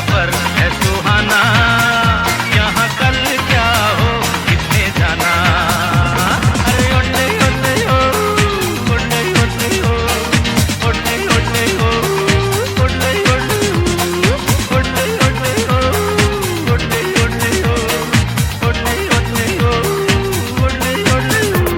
सफर है सुहाना, यहाँ कल क्या हो किसने जाना। अरे ओले ओले हो, ओले ओले हो, ओले ओले हो, ओले ओले हो, ओले ओले हो, ओले ओले हो, ओले ओले हो, ओले ओले हो।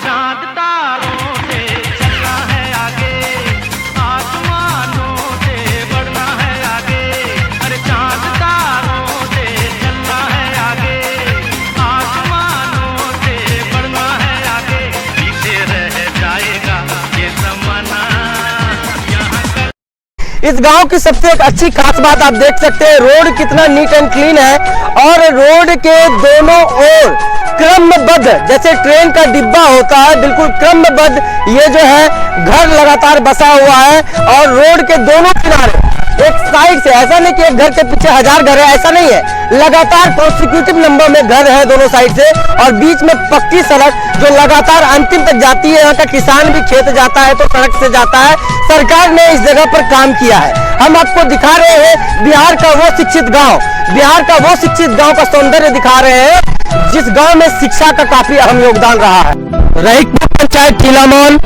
चांद तारों से चलना है आगे, आसमानों से बढ़ना है आगे। अरे चांद तारों से चलना है आगे, आसमानों से बढ़ना है आगे। पीछे रह जाएगा ये जमाना, यहाँ कल। इस गांव की सबसे एक अच्छी खास बात आप देख सकते हैं, रोड कितना नीट एंड क्लीन है और रोड के दोनों ओर क्रमबद्ध, जैसे ट्रेन का डिब्बा होता है बिल्कुल क्रमबद्ध ये जो है घर लगातार बसा हुआ है। और रोड के दोनों किनारे एक साइड से, ऐसा नहीं कि एक घर के पीछे 1000 घर है, ऐसा नहीं है, लगातार कॉन्सिक्यूटिव नंबर में घर है दोनों साइड से। और बीच में पक्की सड़क जो लगातार अंतिम तक जाती है। यहाँ का किसान भी खेत जाता है तो सड़क से जाता है। सरकार ने इस जगह पर काम किया है। हम आपको दिखा रहे हैं बिहार का वो शिक्षित गांव, बिहार का वो शिक्षित गांव का सौंदर्य दिखा रहे हैं जिस गांव में शिक्षा का काफी अहम योगदान रहा है। रहीकपुर पंचायत टीलामौन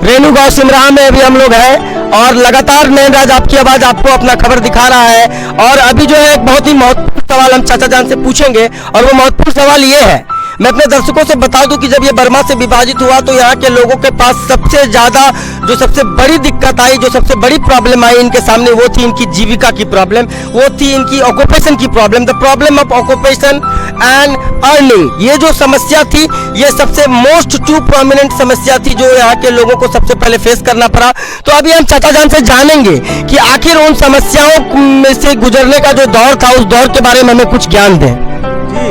रेणु गांव सिमराहा में अभी हम लोग हैं और लगातार नैनराज आपकी आवाज आपको अपना खबर दिखा रहा है। और अभी जो है एक बहुत ही महत्वपूर्ण सवाल हम चाचा जान से पूछेंगे और वो महत्वपूर्ण सवाल ये है, मैं अपने दर्शकों से बता दूं कि जब ये बर्मा से विभाजित हुआ तो यहाँ के लोगों के पास सबसे ज्यादा जो सबसे बड़ी दिक्कत आई, जो सबसे बड़ी प्रॉब्लम आई इनके सामने, वो थी इनकी जीविका की प्रॉब्लम, वो थी इनकी ऑक्यूपेशन की problem, the problem of occupation and earning. ये जो समस्या थी ये सबसे मोस्ट टू प्रोमिनेंट समस्या थी जो यहाँ के लोगों को सबसे पहले फेस करना पड़ा। तो अभी हम चाचा जान से जानेंगे कि आखिर उन समस्याओं में से गुजरने का जो दौर था उस दौर के बारे में हमें कुछ ज्ञान दें। जी,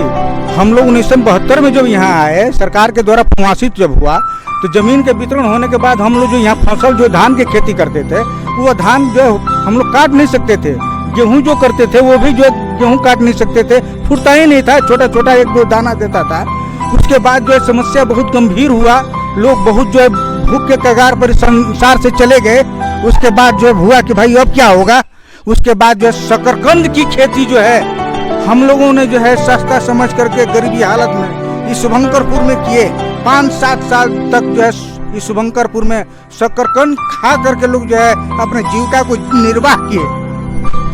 हम लोग 1972 में जब यहाँ आए, सरकार के द्वारा फुआसित जब हुआ तो जमीन के वितरण होने के बाद हम लोग जो यहाँ फसल जो धान की खेती करते थे वो धान जो हम लोग काट नहीं सकते थे। गेहूं जो करते थे वो भी जो गेहूं काट नहीं सकते थे, फूटता ही नहीं था, छोटा छोटा एक दो दाना देता था। उसके बाद जो है समस्या बहुत गंभीर हुआ, लोग बहुत जो है भूख के कगार पर संसार से चले गए। उसके बाद जो है हुआ कि भाई अब क्या होगा। उसके बाद जो है शकरकंद की खेती जो है हम लोगों ने जो है सस्ता समझ करके गरीबी हालत में इस शुभंकरपुर में किए। 5-7 साल तक जो है इस शुभंकरपुर में शकरकंद खा करके लोग जो है अपने जीविका को निर्वाह किए।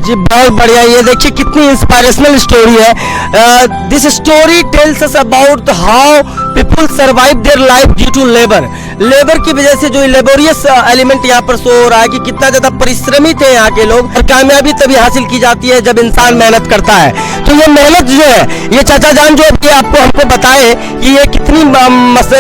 जी बहुत बढ़िया, ये देखिए कितनी इंस्पायरेशनल स्टोरी है। This story tells us about how people survive their life due to labour. Labour की वजह से जो लेबोरियस एलिमेंट यहाँ पर शो हो रहा है कि कितना ज्यादा परिश्रमी थे यहाँ के लोग। और कामयाबी तभी हासिल की जाती है जब इंसान मेहनत करता है। तो ये मेहनत जो है, ये चाचा जान जो ये आपको हमको बताए कि ये कितनी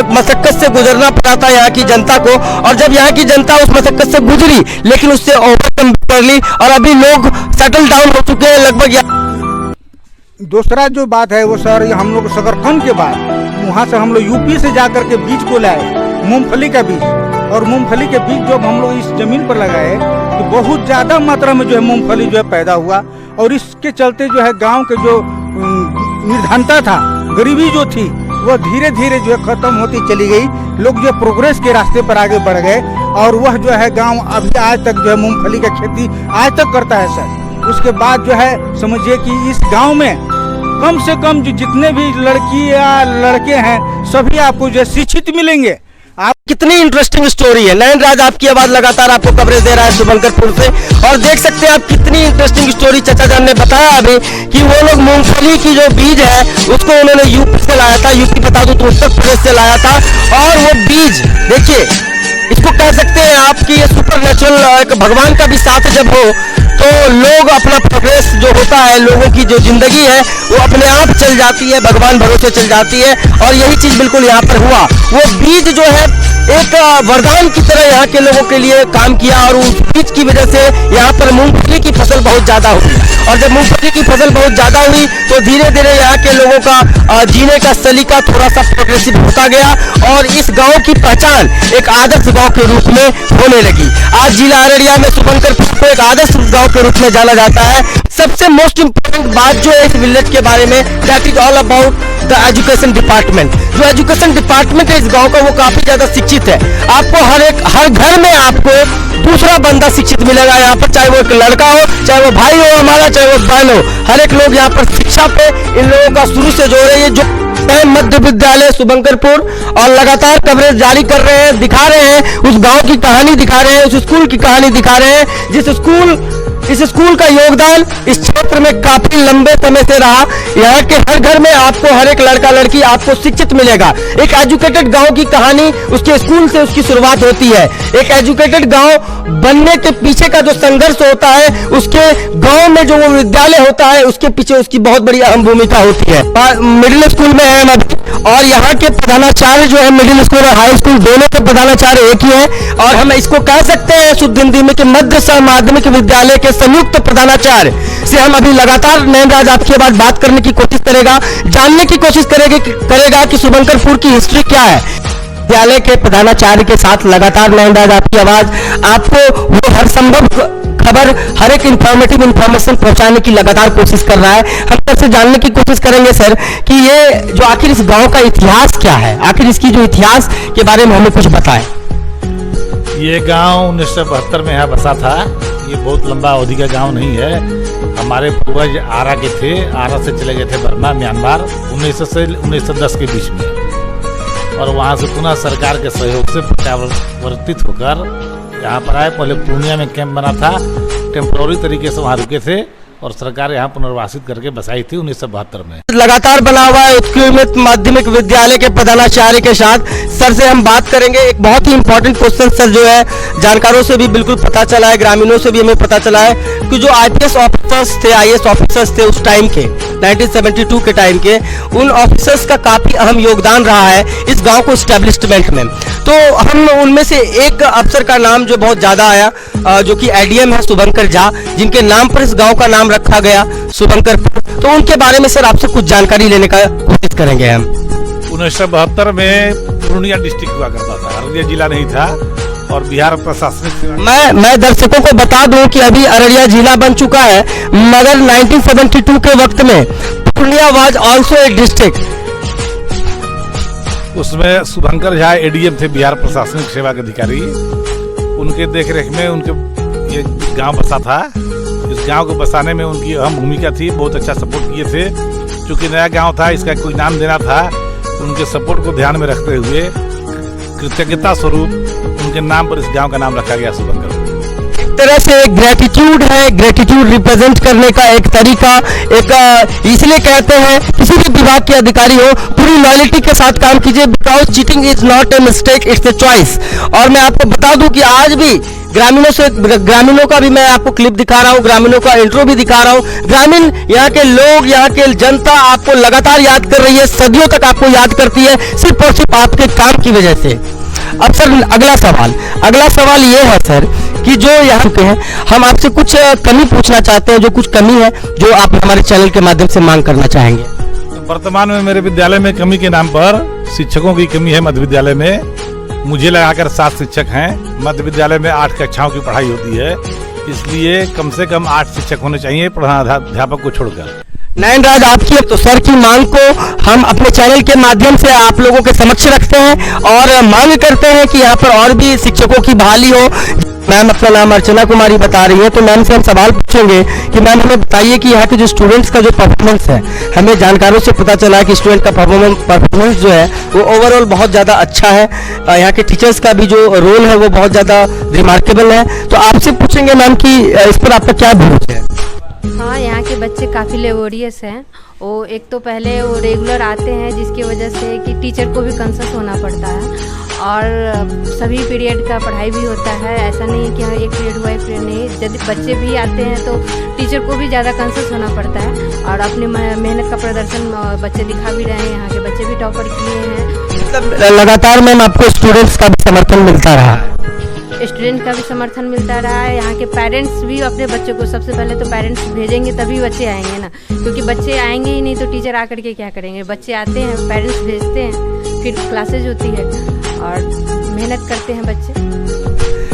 मशक्कत से गुजरना पड़ा था यहाँ की जनता को। और जब यहाँ की जनता उस मशक्कत से गुजरी लेकिन उससे ओवरकम कर ली और अभी लोग सेटल डाउन हो चुके हैं लगभग। दूसरा जो बात है वो सर, हम लोग शकरकंद के बाद वहाँ से हम लोग यूपी से जाकर के बीज को लाए, मूंगफली का बीज। और मूंगफली के बीज जब हम लोग इस जमीन पर लगाए तो बहुत ज्यादा मात्रा में जो है मूंगफली जो है पैदा हुआ। और इसके चलते जो है गांव के जो निर्धनता था, गरीबी जो थी, वो धीरे धीरे जो है खत्म होती चली गई। लोग जो प्रोग्रेस के रास्ते पर आगे बढ़ गए और वह जो है गांव अभी आज तक जो है मूंगफली का खेती आज तक करता है सर। उसके बाद जो है समझिए कि इस गांव में कम से कम जो जितने भी लड़की या लड़के हैं सभी आपको जो शिक्षित मिलेंगे। आप कितनी इंटरेस्टिंग स्टोरी है। नैनराज आपकी आवाज लगातार आपको कवरेज दे रहा है शुभंकरपुर से। और देख सकते हैं आप कितनी इंटरेस्टिंग स्टोरी चाचा जान ने बताया अभी कि वो लोग मूंगफली की जो बीज है उसको उन्होंने यूपी से लाया था, यूपी बता दूं तो उत्तर प्रदेश से लाया था। और वो बीज देखिए, इसको कह सकते हैं आप कि ये सुपर नेचुरल एक भगवान का भी साथ जब हो तो लोग अपना प्रोग्रेस जो होता है, लोगों की जो जिंदगी है वो अपने आप चल जाती है, भगवान भरोसे चल जाती है। और यही चीज बिल्कुल यहाँ पर हुआ। वो बीज जो है एक वरदान की तरह यहाँ के लोगों के लिए काम किया और उस बीज की वजह से यहाँ पर मूंगफली की फसल बहुत ज्यादा हुई, और जब मूंगफली की फसल बहुत ज्यादा हुई तो धीरे धीरे यहाँ के लोगों का जीने का सलीका थोड़ा सा प्रोग्रेसिव होता गया और इस गांव की पहचान एक आदर्श गांव के रूप में होने लगी। आज जिला अररिया में शुभंकरपुर को एक आदर्श गांव के रूप में जाना जाता है। सबसे मोस्ट इंपोर्टेंट बात जो है इस विलेज के बारे में, that is all about the education department. जो एजुकेशन डिपार्टमेंट है इस गांव का वो काफी ज्यादा शिक्षित है। आपको हर घर में आपको दूसरा बंदा शिक्षित मिलेगा यहाँ पर, चाहे वो एक लड़का हो, चाहे वो भाई हो हमारा, चाहे वो बहन हो, हर एक लोग यहाँ पर शिक्षा पे इन लोगों का शुरू से जोर है। ये जो मध्य विद्यालय शुभंकरपुर और लगातार कवरेज जारी कर रहे हैं, दिखा रहे हैं उस गांव की कहानी, दिखा रहे हैं उस स्कूल की कहानी, दिखा रहे हैं इस स्कूल का योगदान इस क्षेत्र में काफी लंबे समय से रहा। यहाँ के हर घर में आपको हर एक लड़का लड़की आपको शिक्षित मिलेगा। एक एजुकेटेड गांव की कहानी उसके स्कूल से उसकी शुरुआत होती है। एक एजुकेटेड गांव बनने के पीछे का जो संघर्ष होता है, उसके गांव में जो वो विद्यालय होता है उसके पीछे उसकी बहुत बड़ी अहम भूमिका होती है। मिडिल स्कूल में है हम अभी, और यहाँ के प्रधानाचार्य जो है मिडिल स्कूल और हाई स्कूल दोनों के प्रधानाचार्य एक ही है, और हम इसको कह सकते हैं शुद्ध हिंदी में कि मध्य सह माध्यमिक विद्यालय के संयुक्त प्रधानाचार्य से हम अभी लगातार नयनराज आपकी बात करने की कोशिश करेगा, जानने की कोशिश करेगा कि शुभंकरपुर की हिस्ट्री क्या है। विद्यालय के प्रधानाचार्य के साथ लगातार नयनराज आपकी आवाज आपको वो हर संभव खबर, हर एक इंफॉर्मेटिव इंफॉर्मेशन पहुंचाने की लगातार कोशिश कर रहा है। हम सबसे जानने की कोशिश करेंगे सर कि ये जो आखिर इस गांव का इतिहास क्या है, आखिर इसकी जो इतिहास के बारे में हमें कुछ बताएं। ये गांव 1972 में यहाँ बसा था। ये बहुत लंबा अवधि का गांव नहीं है। हमारे पूर्वज आरा के थे, आरा से चले गए थे बर्मा म्यांमार 1900 से 1910 के बीच में, और वहाँ से पुनः सरकार के सहयोग से प्रत्यावर्तित होकर यहाँ पर आए। पहले पूर्णिया में कैंप बना था, टेम्पोररी तरीके से वहाँ रुके थे और सरकार यहाँ पुनर्वासित करके बसाई थी 1972 में। लगातार बना हुआ है उत्कृष्ट माध्यमिक विद्यालय के प्रधानाचार्य के साथ सर से हम बात करेंगे। एक बहुत ही इंपॉर्टेंट क्वेश्चन सर जो है जानकारों से भी बिल्कुल पता चला है, ग्रामीणों से भी हमें पता चला है कि जो आईपीएस ऑफिसर्स थे, आईएएस ऑफिसर्स थे उस टाइम के 1972 के टाइम के, उन ऑफिसर्स का काफी अहम योगदान रहा है इस गांव को एस्टेब्लिशमेंट में। तो हम उनमें से एक अफसर का नाम जो बहुत ज्यादा आया, जो कि एडीएम है शुभंकर झा, जिनके नाम पर इस गांव का नाम रखा गया शुभंकरपुर। तो उनके बारे में सर आपसे कुछ जानकारी लेने का कोशिश करेंगे हम। 1972 में पूर्णिया डिस्ट्रिक्ट हुआ करता था, अररिया जिला नहीं था, और बिहार प्रशासनिक मैं दर्शकों को बता दूं कि अभी अररिया जिला बन चुका है, मगर 1972 के वक्त में Purnia was also a district. उसमें शुभंकर झा एडीएम थे, बिहार प्रशासनिक सेवा के अधिकारी। उनके देखरेख में उनके ये गांव बसा था। इस गांव को बसाने में उनकी अहम भूमिका थी, बहुत अच्छा सपोर्ट किए थे। चूंकि नया गांव था, इसका कोई नाम देना था, उनके सपोर्ट को ध्यान में रखते हुए कृतज्ञता स्वरूप उनके नाम पर इस गांव का नाम रखा गया शुभंकर। एक तरह से ग्रेटिट्यूड है, ग्रेटिट्यूड रिप्रेजेंट करने का एक तरीका, एक इसलिए कहते हैं किसी भी विभाग के अधिकारी हो पूरी लॉयल्टी के साथ काम कीजिए, because cheating is not a mistake, it's a choice. और मैं आपको बता दूं कि आज भी ग्रामीणों का भी मैं आपको क्लिप दिखा रहा हूँ, ग्रामीणों का इंट्रो भी दिखा रहा हूँ। ग्रामीण यहाँ के लोग, यहाँ के जनता आपको लगातार याद कर रही है, सदियों तक आपको याद करती है, सिर्फ और सिर्फ आपके काम की वजह से। अब सर अगला सवाल ये है सर कि जो यहाँ के हैं, हम आपसे कुछ कमी पूछना चाहते हैं, जो कुछ कमी है जो आप हमारे चैनल के माध्यम से मांग करना चाहेंगे। वर्तमान में मेरे विद्यालय में कमी के नाम पर शिक्षकों की कमी है। मध्य विद्यालय में मुझे लगाकर 7 शिक्षक हैं। मध्य विद्यालय में 8 कक्षाओं की पढ़ाई होती है, इसलिए कम से कम 8 शिक्षक होने चाहिए प्रधानाध्यापक को छोड़कर। नयनराज आपकी तो सर की मांग को हम अपने चैनल के माध्यम से आप लोगों के समक्ष रखते हैं और मांग करते हैं कि यहाँ पर और भी शिक्षकों की बहाली हो। मैम अपना नाम अर्चना कुमारी बता रही है, तो मैम से हम सवाल पूछेंगे कि मैम हमें बताइए कि यहाँ के जो स्टूडेंट्स का जो परफॉर्मेंस है, हमें जानकारों से पता चला है कि स्टूडेंट का परफॉर्मेंस जो है वो ओवरऑल बहुत ज़्यादा अच्छा है। यहाँ के टीचर्स का भी जो रोल है वो बहुत ज़्यादा रिमार्केबल है। तो आपसे पूछेंगे मैम कि इस पर आपका क्या भरोसा है। हाँ, यहाँ के बच्चे काफ़ी लेबोरियस हैं। वो एक तो पहले वो रेगुलर आते हैं, जिसकी वजह से कि टीचर को भी कंसस होना पड़ता है, और सभी पीरियड का पढ़ाई भी होता है। ऐसा नहीं है कि हाँ एक पीरियड हुआ एक पीरियड नहीं, यदि बच्चे भी आते हैं तो टीचर को भी ज़्यादा कंसस होना पड़ता है, और अपनी मेहनत का प्रदर्शन बच्चे दिखा भी रहे हैं। यहाँ के बच्चे भी टॉपर किए हैं। मतलब लगातार मैम आपको स्टूडेंट्स का भी समर्थन मिलता रहा है। स्टूडेंट का भी समर्थन मिलता रहा है। यहाँ के पेरेंट्स भी अपने बच्चों को, सबसे पहले तो पेरेंट्स भेजेंगे तभी बच्चे आएंगे ना, क्योंकि बच्चे आएंगे ही नहीं तो टीचर आकर के क्या करेंगे। बच्चे आते हैं, पेरेंट्स भेजते हैं, फिर क्लासेज होती है और मेहनत करते हैं बच्चे।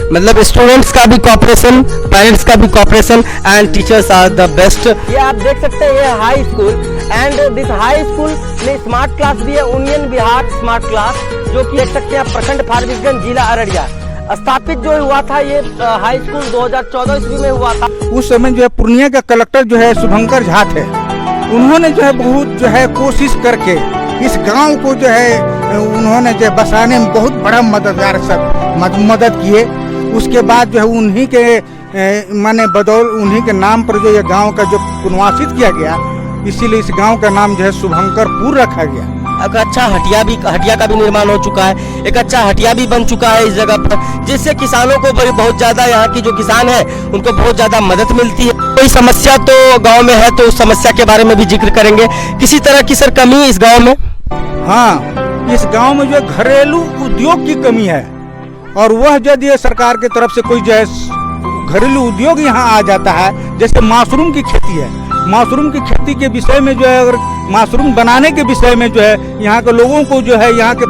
मतलब स्टूडेंट्स का भी कॉपरेशन, पेरेंट्स का भी cooperation and teachers are the best. ये आप देख सकते हैं, ये high school and this high school में स्मार्ट क्लास भी है, यूनियन बिहार स्मार्ट क्लास, जो कि देख सकते हैं प्रखंड फारबिसगंज जिला अररिया। स्थापित जो हुआ था ये हाई स्कूल 2014 ईस्वी में हुआ था। उस समय जो है पूर्णिया का कलेक्टर जो है शुभंकर झा थे, उन्होंने जो है बहुत जो है कोशिश करके इस गांव को जो है उन्होंने जो बसाने में बहुत बड़ा मददगार सब मदद किए। उसके बाद जो है उन्हीं के माने बदौल उन्हीं के नाम पर जो ये गांव का जो पुनर्वासित किया गया, इसीलिए इस गांव का नाम जो है शुभंकरपुर रखा गया। एक अच्छा हटिया का भी निर्माण हो चुका है, एक अच्छा हटिया भी बन चुका है इस जगह पर, जिससे किसानों को बहुत ज्यादा, यहाँ की जो किसान है उनको बहुत ज्यादा मदद मिलती है। कोई समस्या तो गांव में है तो उस समस्या के बारे में भी जिक्र करेंगे। किसी तरह की सर कमी इस गांव में? हाँ, इस गांव में जो घरेलू उद्योग की कमी है, और वह यदि सरकार की तरफ से कोई जो है घरेलू उद्योग यहाँ आ जाता है, जैसे मशरूम की खेती है, मशरूम की खेती के विषय में जो है, अगर मशरूम बनाने के विषय में जो है यहाँ के लोगों को जो है, यहाँ के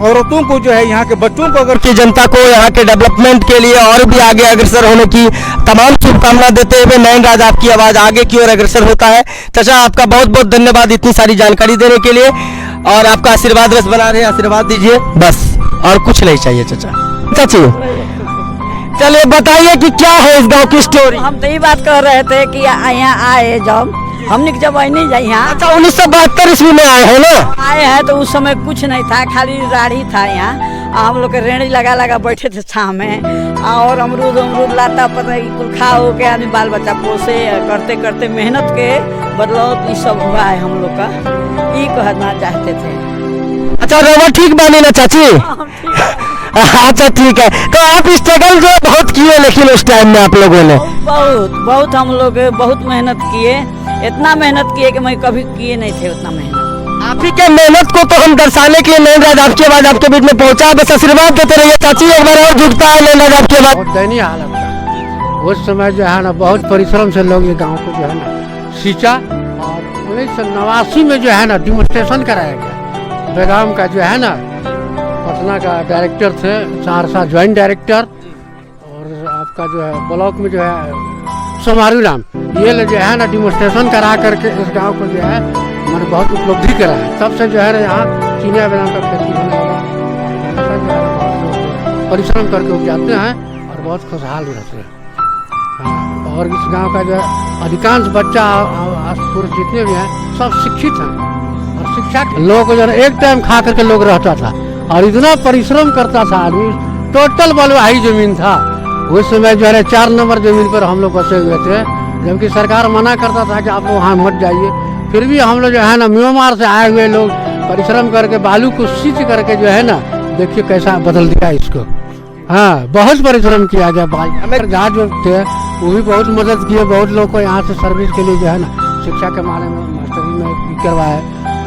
औरतों को जो है, यहाँ के बच्चों को, अगर की जनता को यहाँ के डेवलपमेंट के लिए और भी आगे अग्रसर होने की तमाम शुभकामना देते हुए नयनराज आपकी आवाज आगे की ओर अग्रसर होता है। चाचा आपका बहुत बहुत धन्यवाद इतनी सारी जानकारी देने के लिए, और आपका आशीर्वाद रस बना रहे, आशीर्वाद दीजिए बस, और कुछ नहीं चाहिए चाचा। चाची चलिए बताइए कि क्या है इस गांव की स्टोरी। हम तो ये बात कर रहे थे कि यहाँ आए जब हमने जब नहीं जाए यहाँ। अच्छा 1972 ईस्वी में आए हैं ना? आए हैं तो उस समय कुछ नहीं था, खाली राड़ी था यहाँ। हम लोग के रेड़ी लगा बैठे थे छाँव में, और अमरूद लाता पता है कुल खा हो के आदमी बाल बच्चा पोसे, करते करते मेहनत के बदलाव ये सब हुआ है हम लोग का, ये कहना चाहते थे। अच्छा रवा ठीक बानी ना चाची? अच्छा ठीक है, तो आप स्ट्रगल जो बहुत किए लेकिन उस टाइम में आप लोगों ने बहुत हम लोग बहुत मेहनत किए, इतना मेहनत किए कि मैं कभी किए नहीं थे उतना मेहनत। आप ही के मेहनत को तो हम दर्शाने के लिए नयनराज आपकी आवाज आपके बीच में पहुंचा, बस आशीर्वाद देते रहिए चाची, एक बार और झुकता है नयनराज आपकी आवाज। बहुत दयनीय हालत था उस समय जो है ना, बहुत परिश्रम से लोग ये गांव को जो है ना सींचा, और 1989 में जो है ना डिमोन्स्ट्रेशन कराया गया। बेगाम का जो है ना पटना का डायरेक्टर थे, सहरसा ज्वाइंट डायरेक्टर, और आपका जो है ब्लॉक में जो है समारू राम, ये लोग जो है ना डिमोन्स्ट्रेशन करा करके इस गांव को जो है मैंने बहुत उपलब्धि करा है। तब से जो है ना यहाँ चीनिया बादाम का खेती होने लगा, परिश्रम करके उपजाते हैं और बहुत खुशहाल रहते हैं। हाँ, और इस गांव का जो है अधिकांश बच्चा पुरुष जितने भी हैं सब शिक्षित हैं, और शिक्षा लोगों को जो है एक टाइम खा करके लोग रहता था, और इतना परिश्रम करता था आदमी। टोटल बलवाही जमीन था उस समय जो है 4 नंबर जमीन पर हम लोग बसे हुए थे, जबकि सरकार मना करता था कि आप लोग वहाँ मत जाइए। फिर भी हम लोग जो है ना म्यांमार से आए हुए लोग परिश्रम करके बालू को सींच करके जो है ना, देखिए कैसा बदल दिया इसको। हाँ, बहुत परिश्रम किया गया। भाई जहाँ जो थे वो भी बहुत मदद किए, बहुत लोग को यहाँ से सर्विस के लिए जो है ना शिक्षा के मामले में मास्टरी में करवाए।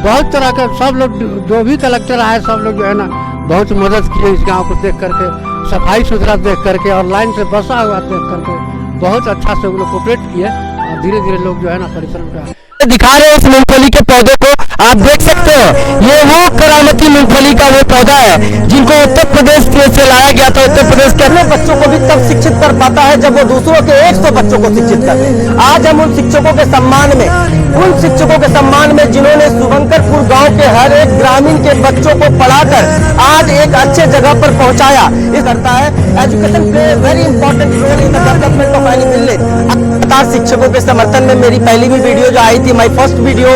बहुत तरह के सब लोग जो भी कलेक्टर आए सब लोग जो है ना बहुत मदद किए इस गांव को देख करके, सफाई सुथरा देख करके, और लाइन से बसा हुआ देख करके बहुत अच्छा से वो लोग कोऑपरेट किए, और धीरे धीरे लोग जो है ना परिश्रम का दिखा रहे हैं इस मूंगफली के पौधे को, आप देख सकते हैं ये वो करामती मूंगफली का वो पौधा है जिनको उत्तर प्रदेश से लाया गया था। उत्तर प्रदेश के अपने बच्चों को भी तब शिक्षित कर पाता है जब वो दूसरों के 100 बच्चों को शिक्षित करते हैं। आज हम उन शिक्षकों के सम्मान में, जिन्होंने शुभंकरपुर गांव के हर एक ग्रामीण के बच्चों को पढ़ाकर आज एक अच्छे जगह पर पहुंचाया, इस करता है। Education play very important role in the development of any village. शिक्षकों के समर्थन में मेरी पहली भी वीडियो जो आई थी, my first video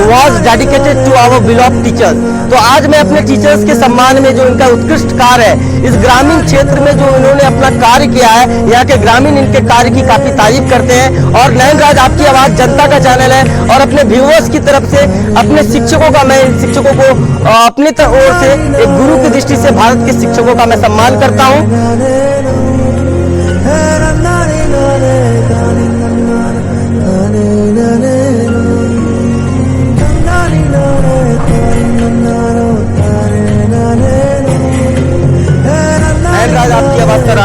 was dedicated to our beloved teachers. तो आज मैं अपने टीचर्स के सम्मान में, जो इनका उत्कृष्ट कार्य है इस ग्रामीण क्षेत्र में जो इन्होंने अपना कार्य किया है, यहाँ के ग्रामीण इनके कार्य की काफी तारीफ करते हैं। और नयनराज आपकी आवाज जनता का चैनल है, और अपने व्यूअर्स की तरफ से अपने शिक्षकों का, मैं इन शिक्षकों को अपनी ओर से एक गुरु की दृष्टि से भारत के शिक्षकों का मैं सम्मान करता हूँ। नयनराज आपकी आवाज सर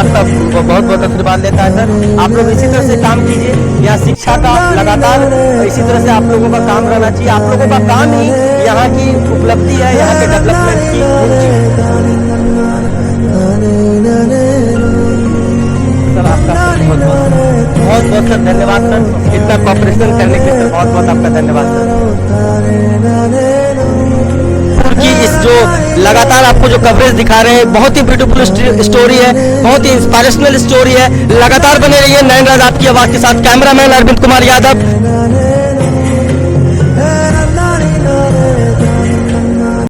यहाँ शिक्षा का लगातार इसी तरह से आप लोगों का काम रहना चाहिए। आप लोगों का काम ही यहाँ की उपलब्धि है, यहाँ के डेवलपमेंट की कुंजी है। सर आपका बहुत बहुत सर धन्यवाद सर, इतना कॉपरेशन करने के लिए बहुत बहुत आपका धन्यवाद सर। की इस जो लगातार आपको जो कवरेज दिखा रहे हैं, बहुत ही ब्यूटीफुल स्टोरी है, बहुत ही इंस्पिरेशनल स्टोरी है। लगातार बने रहिए नयन राज आपकी आवाज के साथ। कैमरामैन अरविंद कुमार यादव।